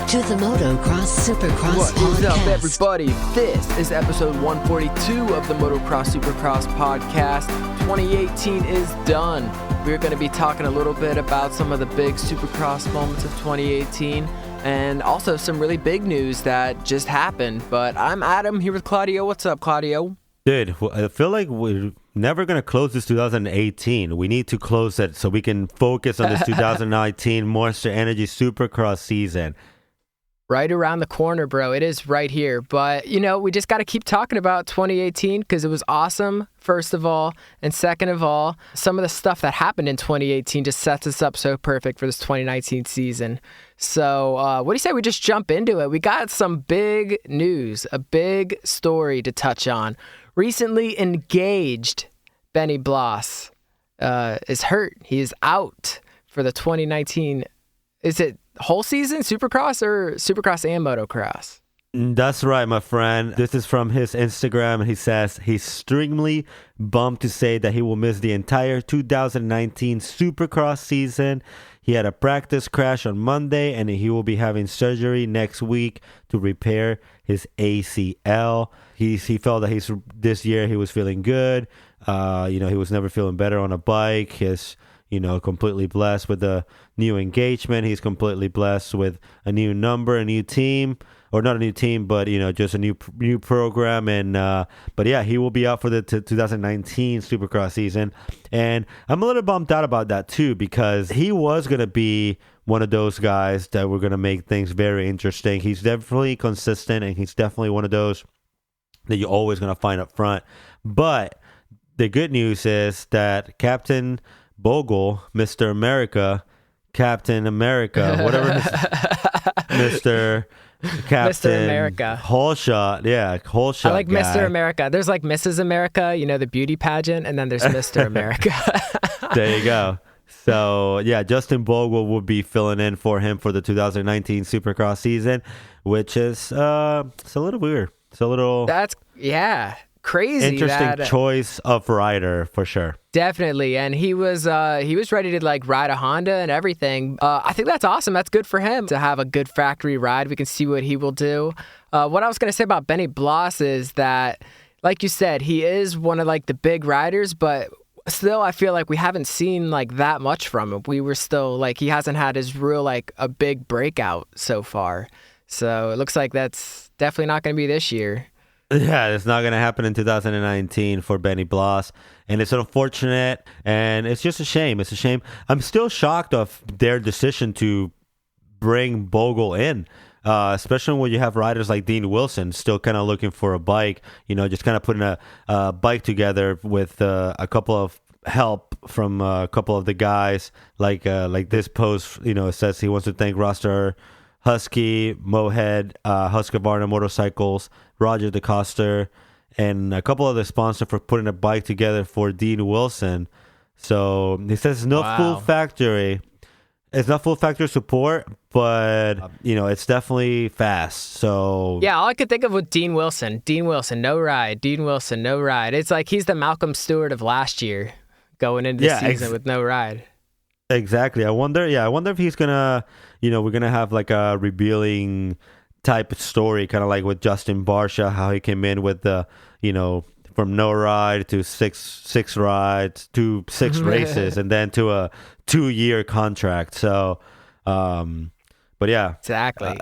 to the Motocross Supercross What podcast. is up, everybody? This is episode 142 of the Motocross Supercross podcast. 2018 is done. We're going to be talking a little bit about some of the big Supercross moments of 2018 and also some really big news that just happened. But I'm Adam here with Claudio. What's up, Claudio? Dude, I feel like we're never going to close this 2018. We need to close it so we can focus on this 2019 Monster Energy Supercross season. Right around the corner, bro. It is right here. But, you know, we just got to keep talking about 2018 because it was awesome, first of all. And second of all, some of the stuff that happened in 2018 just sets us up so perfect for this 2019 season. So what do you say we just jump into it? We got some big news, a big story to touch on. Recently engaged Benny Bloss is hurt. He is out for the 2019, is it whole season, Supercross or Supercross and Motocross? That's right, my friend. This is from his Instagram. He says he's extremely bummed to say that he will miss the entire 2019 Supercross season. He had a practice crash on Monday, and he will be having surgery next week to repair his ACL. He felt that this year he was feeling good. He was never feeling better on a bike. He's completely blessed with a new engagement. He's completely blessed with a new number, a new team, or not a new team, but just a new program. And but yeah, he will be out for the 2019 Supercross season. And I'm a little bummed out about that too, because he was gonna be one of those guys that were gonna make things very interesting. He's definitely consistent, and he's definitely one of those that you're always gonna find up front. But the good news is that Captain Bogle, Mr. America, Captain America, whatever, Mr. Captain Mr. America. Holshot I like guy. Mr. America. There's like Mrs. America, the beauty pageant, and then there's Mr. America. There you go. So, yeah, Justin Bogle will be filling in for him for the 2019 Supercross season, which is it's a little weird. It's a little... crazy. Interesting choice of rider for sure. Definitely, and he was ready to ride a Honda and everything. I think that's awesome. That's good for him to have a good factory ride. We can see what he will do. What I was going to say about Benny Bloss is that, like you said, he is one of the big riders, but still I feel like we haven't seen that much from him. We were still he hasn't had his real a big breakout so far. So it looks like that's definitely not going to be this year. Yeah, it's not going to happen in 2019 for Benny Bloss, and it's unfortunate, and it's just a shame. It's a shame. I'm still shocked of their decision to bring Bogle in, especially when you have riders like Dean Wilson still kind of looking for a bike, just kind of putting a bike together with a couple of help from a couple of the guys, like this post, it says he wants to thank Roster Husky, Mohead, Husqvarna Motorcycles, Roger DeCoster, and a couple of the sponsors for putting a bike together for Dean Wilson. So he says it's not full factory. It's not full factory support, but it's definitely fast. So yeah, all I could think of with Dean Wilson, no ride. Dean Wilson, no ride. It's like he's the Malcolm Stewart of last year, going into the season with no ride. Exactly. I wonder if he's gonna, we're gonna have a revealing type of story, kind of like with Justin Barcia, how he came in with the, from no ride to six rides to 6 races, and then to a 2-year contract. So, but yeah, exactly.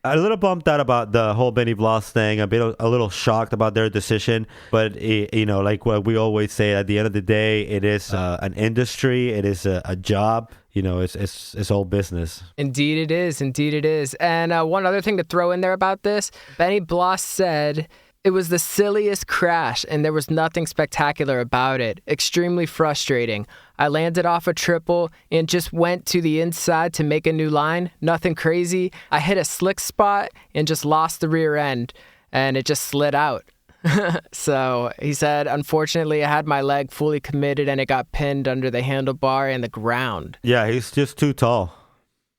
A little bummed out about the whole Benny Bloss thing. I've been a little shocked about their decision, but like what we always say, at the end of the day, it is an industry. It is a job. It's all business. Indeed it is. And one other thing to throw in there about this, Benny Bloss said it was the silliest crash and there was nothing spectacular about it. Extremely frustrating. I landed off a triple and just went to the inside to make a new line. Nothing crazy. I hit a slick spot and just lost the rear end and it just slid out. So he said, unfortunately, I had my leg fully committed and it got pinned under the handlebar and the ground. Yeah, he's just too tall.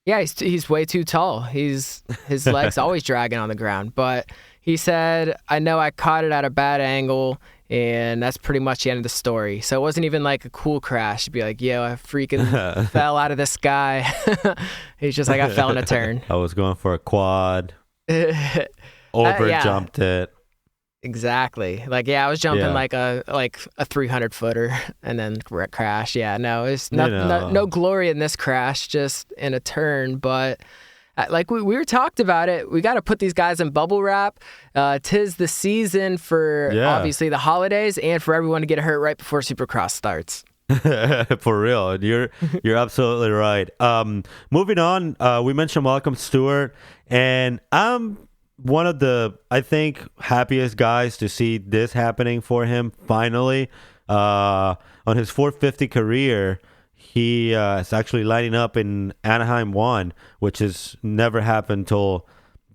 Yeah, he's way too tall. His leg's always dragging on the ground. But he said, I know I caught it at a bad angle And that's pretty much the end of the story. So it wasn't even like a cool crash. It'd be like, yo, I freaking fell out of the sky. He's just like, I fell in a turn. I was going for a quad. Jumped it. Exactly. Like, I was jumping like a 300 footer and then crash. Yeah, no, it's no glory in this crash, just in a turn. But like we were talked about it, we got to put these guys in bubble wrap. 'Tis the season for obviously the holidays and for everyone to get hurt right before Supercross starts. For real, you're absolutely right. Moving on, we mentioned Malcolm Stewart, and I'm one of the, I think, happiest guys to see this happening for him finally. On his 450 career, he is actually lining up in Anaheim 1, which has never happened till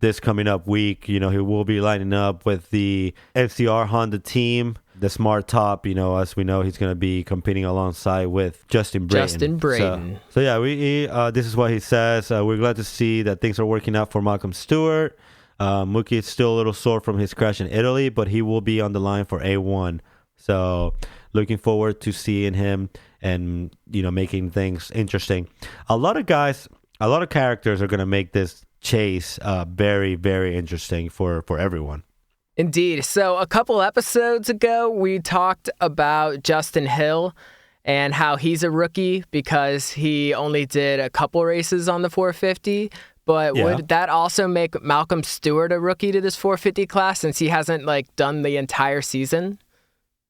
this coming up week. You know, he will be lining up with the FCR Honda team, the Smart Top. You know, as we know, he's going to be competing alongside with Justin Brayton. So yeah, this is what he says. We're glad to see that things are working out for Malcolm Stewart. Mookie is still a little sore from his crash in Italy, but he will be on the line for A1. So looking forward to seeing him and, you know, making things interesting. A lot of characters are going to make this chase very, very interesting for everyone. Indeed. So a couple episodes ago, we talked about Justin Hill and how he's a rookie because he only did a couple races on the 450. But would that also make Malcolm Stewart a rookie to this 450 class since he hasn't done the entire season?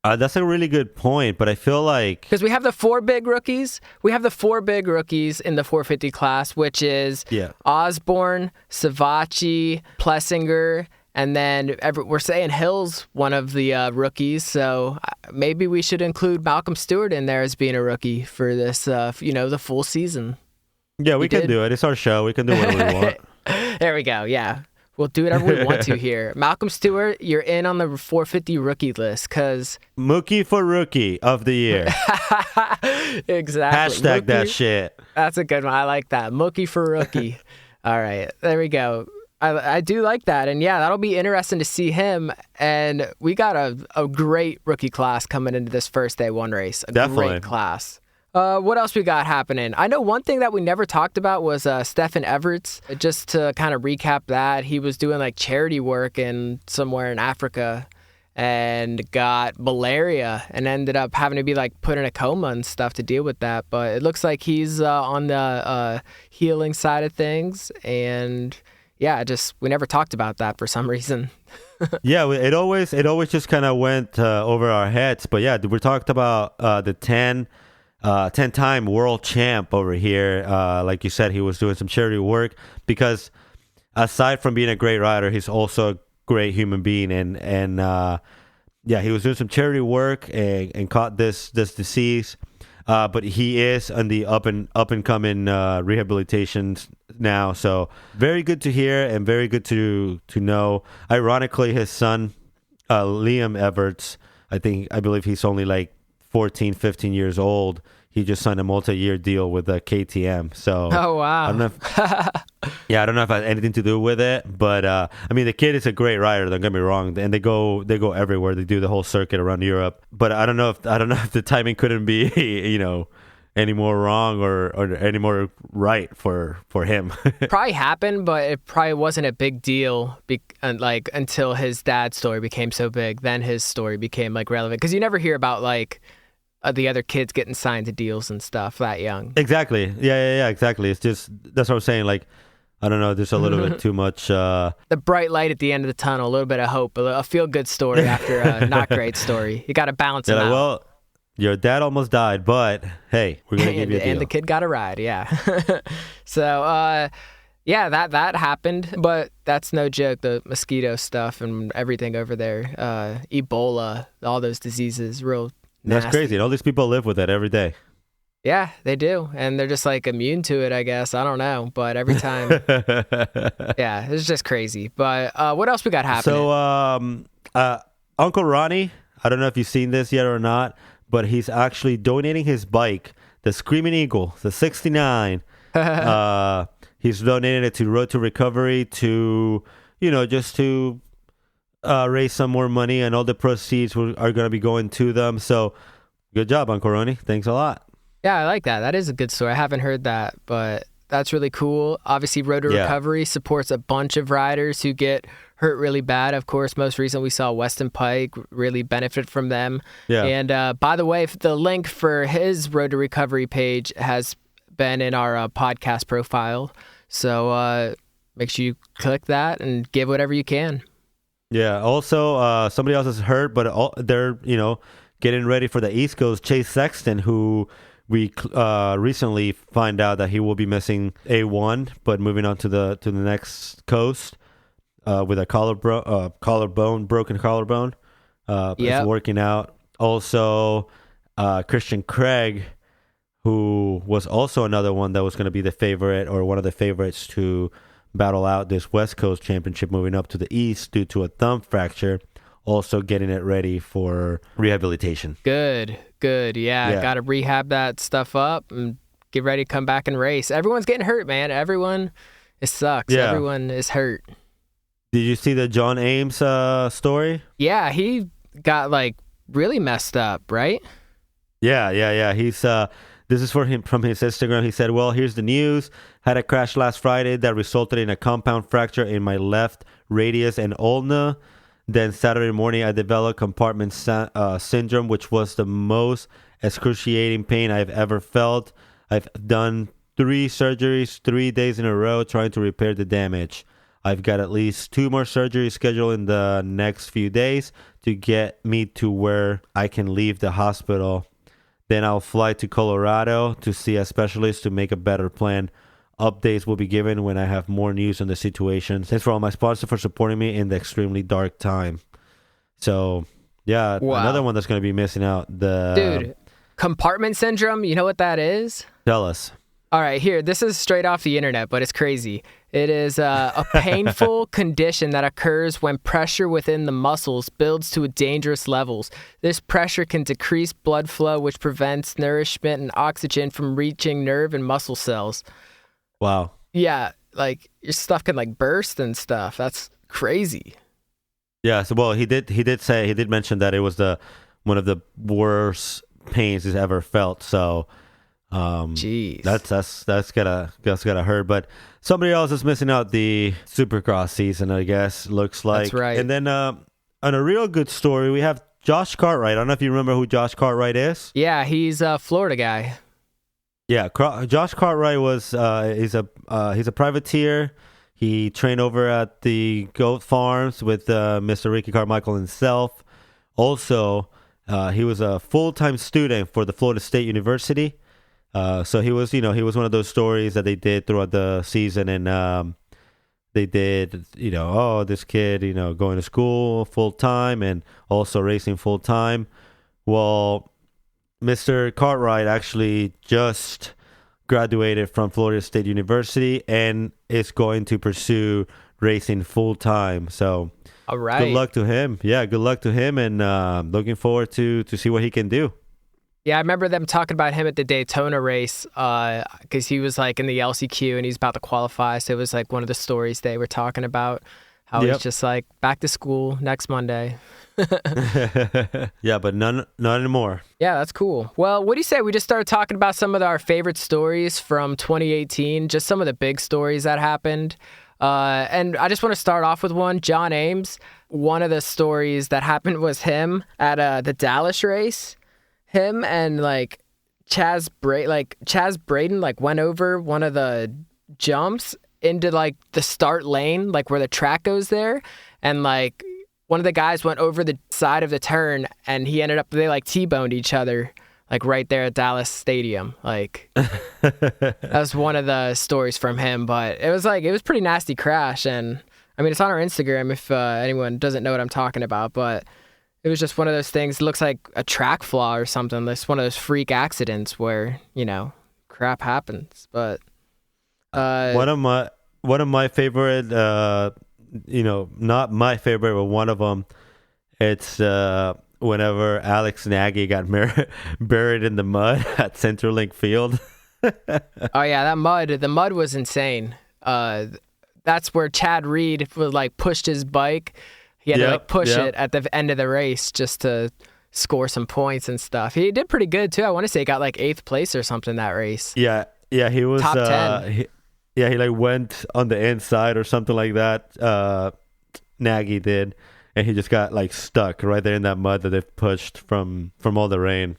That's a really good point, but I feel like... Because we have the four big rookies. We have the four big rookies in the 450 class, which is Osborne, Savacci, Plessinger, and then we're saying Hill's one of the rookies. So maybe we should include Malcolm Stewart in there as being a rookie for this, the full season. Yeah, we can do it. It's our show. We can do whatever we want. There we go. Yeah. We'll do whatever we want to here. Malcolm Stewart, you're in on the 450 rookie list because... Mookie for Rookie of the Year. Exactly. Hashtag Mookie, that shit. That's a good one. I like that. Mookie for Rookie. All right. There we go. I do like that. And yeah, that'll be interesting to see him. And we got a great rookie class coming into this first day one race. Definitely. Great class. What else we got happening? I know one thing that we never talked about was Stefan Everts. Just to kind of recap that, he was doing charity work somewhere in Africa and got malaria and ended up having to be put in a coma and stuff to deal with that. But it looks like he's on the healing side of things. And yeah, we never talked about that for some reason. Yeah, it always just kind of went over our heads. But yeah, we talked about the 10-time world champ over here. Like you said, he was doing some charity work because aside from being a great rider, he's also a great human being. And he was doing some charity work and caught this disease. But he is on the up and coming rehabilitation now. So very good to hear and very good to know. Ironically, his son, Liam Everts, I believe he's only 14, 15 years old. He just signed a multi-year deal with KTM. So, oh wow! I don't know if it had anything to do with it, but the kid is a great rider. Don't get me wrong, and they go everywhere. They do the whole circuit around Europe. But I don't know if the timing couldn't be any more wrong or any more right for him. Probably happened, but it probably wasn't a big deal until his dad's story became so big. Then his story became relevant because you never hear about the other kids getting signed to deals and stuff that young. Exactly. Yeah, exactly. It's just, that's what I'm saying. I don't know, there's a little bit too much... The bright light at the end of the tunnel, a little bit of hope, a feel-good story after a not great story. You got to balance it out. Well, your dad almost died, but hey, we're going to give you a deal. And the kid got a ride, yeah. So, that happened, but that's no joke. The mosquito stuff and everything over there, Ebola, all those diseases, real nasty. That's crazy. And all these people live with it every day. Yeah, they do. And they're just immune to it, I guess. I don't know. But every time, yeah, it's just crazy. But what else we got happening? So Uncle Ronnie, I don't know if you've seen this yet or not, but he's actually donating his bike, the Screaming Eagle, the 69. He's donating it to Road to Recovery to, just to raise some more money, and all the proceeds are going to be going to them. So good job, Uncle Ronnie. Thanks a lot. Yeah, I like that. That is a good story. I haven't heard that, but that's really cool. Obviously, Road to Recovery supports a bunch of riders who get hurt really bad. Of course, most recently we saw Weston Pike really benefit from them. Yeah. And by the way, the link for his Road to Recovery page has been in our podcast profile. So make sure you click that and give whatever you can. Yeah. Also, somebody else is hurt, but they're getting ready for the East Coast. Chase Sexton, who we recently find out that he will be missing A1, but moving on to the next coast with a broken collarbone. It's working out. Also, Christian Craig, who was also another one that was going to be the favorite or one of the favorites to battle out this West Coast Championship moving up to the East due to a thumb fracture, also getting it ready for rehabilitation. Good. Yeah. Got to rehab that stuff up and get ready to come back and race. Everyone's getting hurt, man. It sucks. Yeah. Everyone is hurt. Did you see the John Ames story? Yeah, he got really messed up, right? Yeah. He's this is for him from his Instagram. He said, "Well, here's the news. Had a crash last Friday that resulted in a compound fracture in my left radius and ulna. Then Saturday morning, I developed compartment syndrome, which was the most excruciating pain I've ever felt. I've done 3 surgeries 3 days in a row trying to repair the damage. I've got at least 2 more surgeries scheduled in the next few days to get me to where I can leave the hospital. Then I'll fly to Colorado to see a specialist to make a better plan. Updates will be given when I have more news on the situation. Thanks for all my sponsors for supporting me in the extremely dark time." So, yeah, Another one that's going to be missing out. Dude, compartment syndrome, you know what that is? Tell us. All right, here, this is straight off the internet, but it's crazy. It is a painful condition that occurs when pressure within the muscles builds to dangerous levels. This pressure can decrease blood flow, which prevents nourishment and oxygen from reaching nerve and muscle cells. Wow. Yeah, your stuff can burst and stuff. That's crazy. Yeah, so he did mention that it was one of the worst pains he's ever felt. So jeez. That's gotta hurt. But somebody else is missing out the Supercross season, I guess, looks like. That's right. And then on a real good story, we have Josh Cartwright. I don't know if you remember who Josh Cartwright is. Yeah, he's a Florida guy. Yeah, Josh Cartwright was he's a privateer. He trained over at the goat farms with Mr. Ricky Carmichael himself. Also, he was a full-time student for the Florida State University. So he was one of those stories that they did throughout the season, and they did, this kid, going to school full-time and also racing full-time. Well, Mr. Cartwright actually just graduated from Florida State University and is going to pursue racing full-time. So all right. Good luck to him. Yeah, good luck to him, and looking forward to see what he can do. Yeah, I remember them talking about him at the Daytona race because he was in the LCQ and he's about to qualify. So it was one of the stories they were talking about, how he's just back to school next Monday. Yeah, but not anymore. Yeah, that's cool. Well, what do you say we just start talking about some of our favorite stories from 2018, just some of the big stories that happened. And I just want to start off with one. John Ames, one of the stories that happened was him at the Dallas race. Him and Chaz Braden went over one of the jumps into the start lane, where the track goes there, and one of the guys went over the side of the turn, and he ended up, they T-boned each other, right there at Dallas Stadium. That was one of the stories from him, but it was it was a pretty nasty crash. And I mean, it's on our Instagram if anyone doesn't know what I'm talking about, but it was just one of those things. It looks like a track flaw or something. It's one of those freak accidents where, crap happens. But one of my favorite, not my favorite, but one of them, it's whenever Alex Nagy got buried in the mud at CenturyLink Field. Oh yeah, the mud was insane. That's where Chad Reed was pushed his bike. He had to like push it at the end of the race just to score some points and stuff. He did pretty good too. I want to say he got like 8th place or something that race. Yeah, he was top 10. He like went on the inside or something like that. Nagy did, and he just got like stuck right there in that mud that they've pushed from all the rain.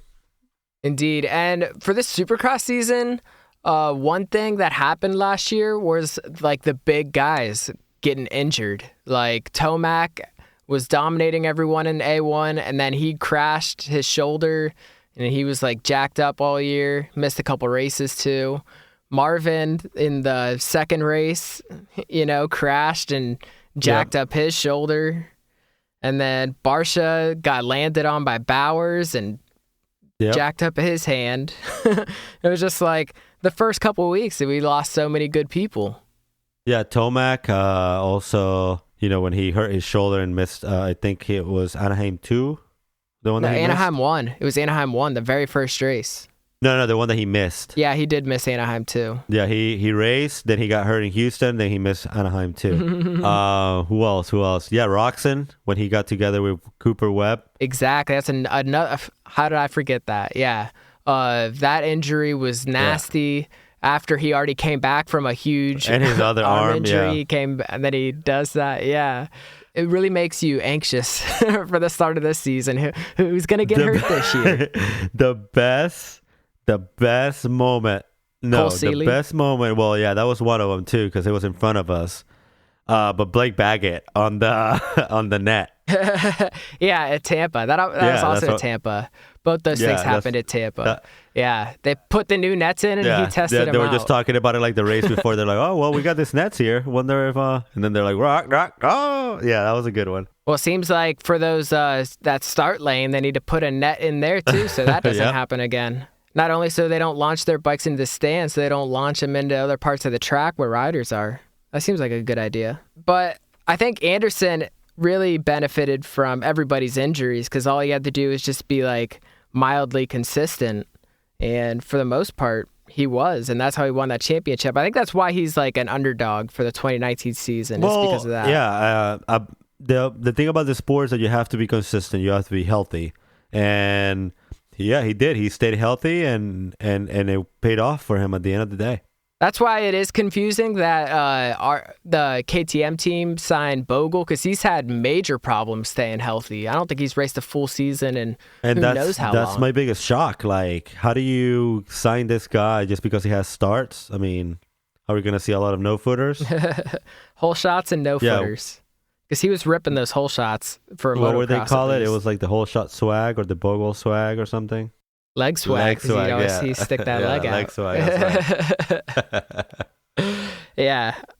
Indeed. And for this Supercross season, one thing that happened last year was like the big guys getting injured. Like Tomac was dominating everyone in A1, and then he crashed his shoulder, and he was like jacked up all year, missed a couple races too. Marvin in the second race, crashed and jacked up his shoulder. And then Barsha got landed on by Bowers and jacked up his hand. It was just like the first couple of weeks that we lost so many good people. Yeah, Tomac also, when he hurt his shoulder and missed, I think it was Anaheim 2, the one that he Anaheim missed? 1. It was Anaheim 1, the very first race. No, the one that he missed. Yeah, he did miss Anaheim 2. Yeah, he raced, then he got hurt in Houston, then he missed Anaheim 2. Who else? Yeah, Roxon, when he got together with Cooper Webb. Exactly. That's another. How did I forget that? Yeah. That injury was nasty. After he already came back from a huge and his other arm injury, he came and then he does that. Yeah. It really makes you anxious for the start of this season. Who's going to get hurt this year? The best moment. No, the best moment. Well, yeah, that was one of them too, because it was in front of us. But Blake Baggett on the net. Yeah, at Tampa. That was also at Tampa. Both those things happened at Tampa. They put the new nets in and he tested them out. They were just talking about it like the race before. They're like, oh, well, we got this nets here. Wonder if, and then they're like, rock. Oh, yeah, that was a good one. Well, it seems like for those, that start lane, they need to put a net in there too, so that doesn't happen again. Not only so they don't launch their bikes into the stands, so they don't launch them into other parts of the track where riders are. That seems like a good idea. But I think Anderson really benefited from everybody's injuries because all he had to do was just be like mildly consistent. And for the most part, he was. And that's how he won that championship. I think that's why he's like an underdog for the 2019 season. It's because of that. Yeah. The thing about the sport is that you have to be consistent. You have to be healthy. And yeah, he did. He stayed healthy and it paid off for him at the end of the day. That's why it is confusing that the KTM team signed Bogle because he's had major problems staying healthy. I don't think he's raced a full season and who knows how long. That's my biggest shock. Like, how do you sign this guy just because he has starts? I mean, are we going to see a lot of no-footers? Whole shots and no-footers. Because he was ripping those whole shots for motocross. What would they call it? It was like the whole shot swag or the Bogle swag or something? Leg swag, because he stick that leg out. Leg swag, that's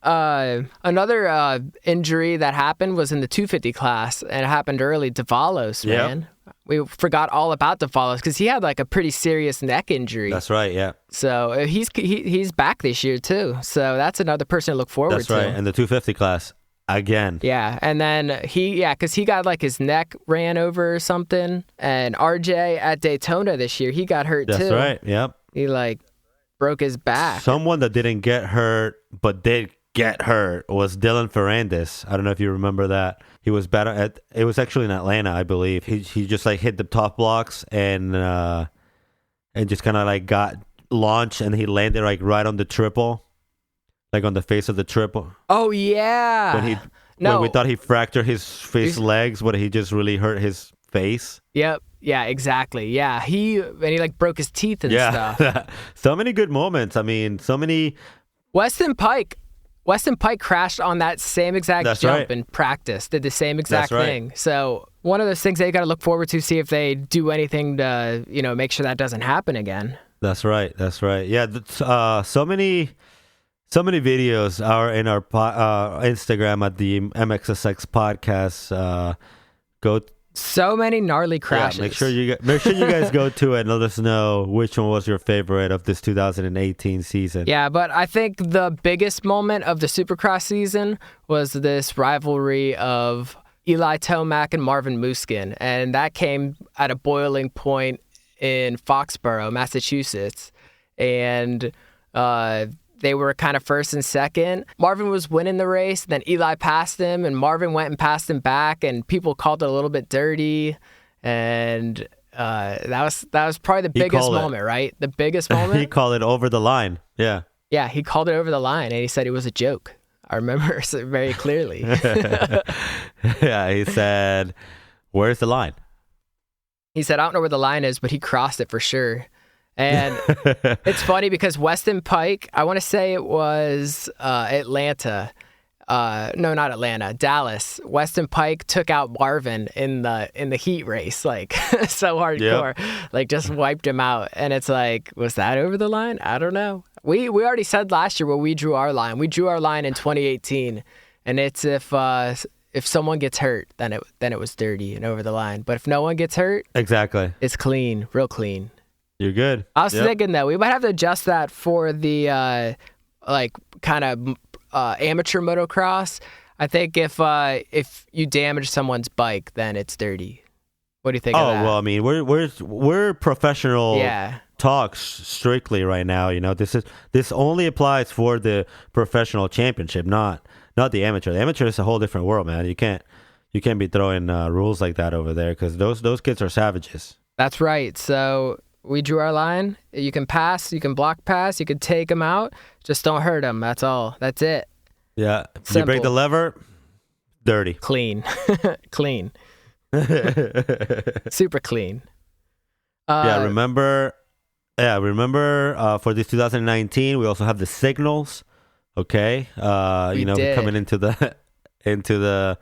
right. Another injury that happened was in the 250 class, and it happened early. Davalos, man. We forgot all about Davalos because he had like a pretty serious neck injury. That's right, yeah. So he's back this year too. So that's another person to look forward to. That's right, and the 250 class. Again. Yeah, and then because he got like his neck ran over or something, and RJ at Daytona this year, he got hurt too. That's right, yep. He like broke his back. Someone that didn't get hurt, but did get hurt was Dylan Ferrandis. I don't know if you remember that. He was better it was actually in Atlanta, I believe. He just like hit the top blocks and just kind of like got launched and he landed like right on the triple. Like on the face of the triple. Oh, yeah. When we thought he fractured his legs, but he just really hurt his face. Yep. Yeah, exactly. Yeah. He like broke his teeth and stuff. So many good moments. I mean, so many. Weston Pike crashed on that same exact jump in practice, did the same exact thing. So one of those things they got to look forward to, see if they do anything to, make sure that doesn't happen again. That's right. Yeah. So many videos are in our Instagram at the MXSX podcast. So many gnarly crashes. Yeah, make sure you guys go to it and let us know which one was your favorite of this 2018 season. Yeah, but I think the biggest moment of the Supercross season was this rivalry of Eli Tomac and Marvin Musquin, and that came at a boiling point in Foxborough, Massachusetts, and they were kind of first and second. Marvin was winning the race, then Eli passed him, and Marvin went and passed him back, and people called it a little bit dirty, and that was probably the biggest moment, right? The biggest moment. He called it over the line. Yeah. Yeah, he called it over the line, and he said it was a joke. I remember very clearly. Yeah, he said, "Where's the line?" He said, "I don't know where the line is, but he crossed it for sure." And it's funny because Weston Pike, I want to say it was Atlanta. No, not Atlanta, Dallas. Weston Pike took out Marvin in the heat race, like so hardcore, like just wiped him out. And it's like, was that over the line? I don't know. We already said last year where we drew our line. We drew our line in 2018, and it's if someone gets hurt, then it was dirty and over the line. But if no one gets hurt, exactly, it's clean, real clean. You're good. I was thinking that we might have to adjust that for the like kind of amateur motocross. I think if you damage someone's bike, then it's dirty. What do you think of that? Well, I mean, we're professional. Yeah. Talks strictly right now. You know, this only applies for the professional championship, not the amateur. The amateur is a whole different world, man. You can't be throwing rules like that over there because those kids are savages. That's right. So we drew our line. You can pass, you can block pass, you can take them out. Just don't hurt them. That's all. That's it. Yeah. Simple. You break the lever, dirty. Clean. Clean. Super clean. Remember for this 2019, we also have the signals. Okay. Coming into the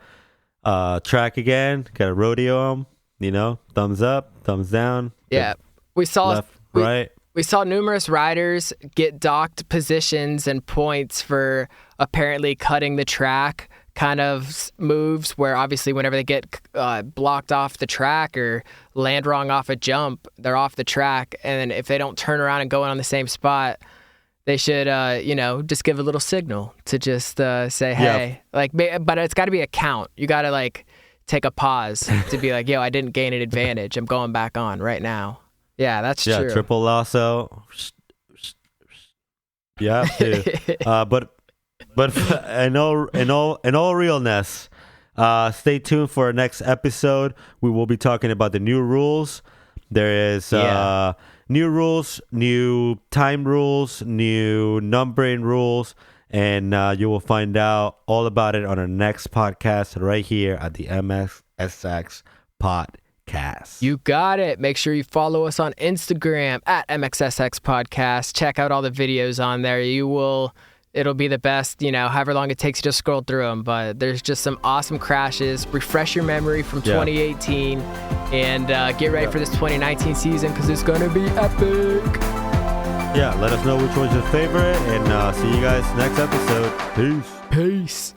track again. Got to rodeo them, thumbs up, thumbs down. Yeah. We saw left, right. We saw numerous riders get docked positions and points for apparently cutting the track kind of moves where obviously whenever they get blocked off the track or land wrong off a jump, they're off the track. And if they don't turn around and go in on the same spot, they should, just give a little signal to just say, hey, but it's got to be a count. You got to take a pause to be like, yo, I didn't gain an advantage. I'm going back on right now. Yeah, that's true. Yeah, triple lasso. Yeah, too. But in all realness, stay tuned for our next episode. We will be talking about the new rules. There is new rules, new time rules, new numbering rules, and you will find out all about it on our next podcast right here at the MXSX Podcast. You got it. Make sure you follow us on Instagram at MXSX Podcast. Check out all the videos on there. It'll be the best, however long it takes you to scroll through them. But there's just some awesome crashes. Refresh your memory from 2018 and get ready for this 2019 season because it's going to be epic. Yeah, let us know which one's your favorite and see you guys next episode. Peace. Peace.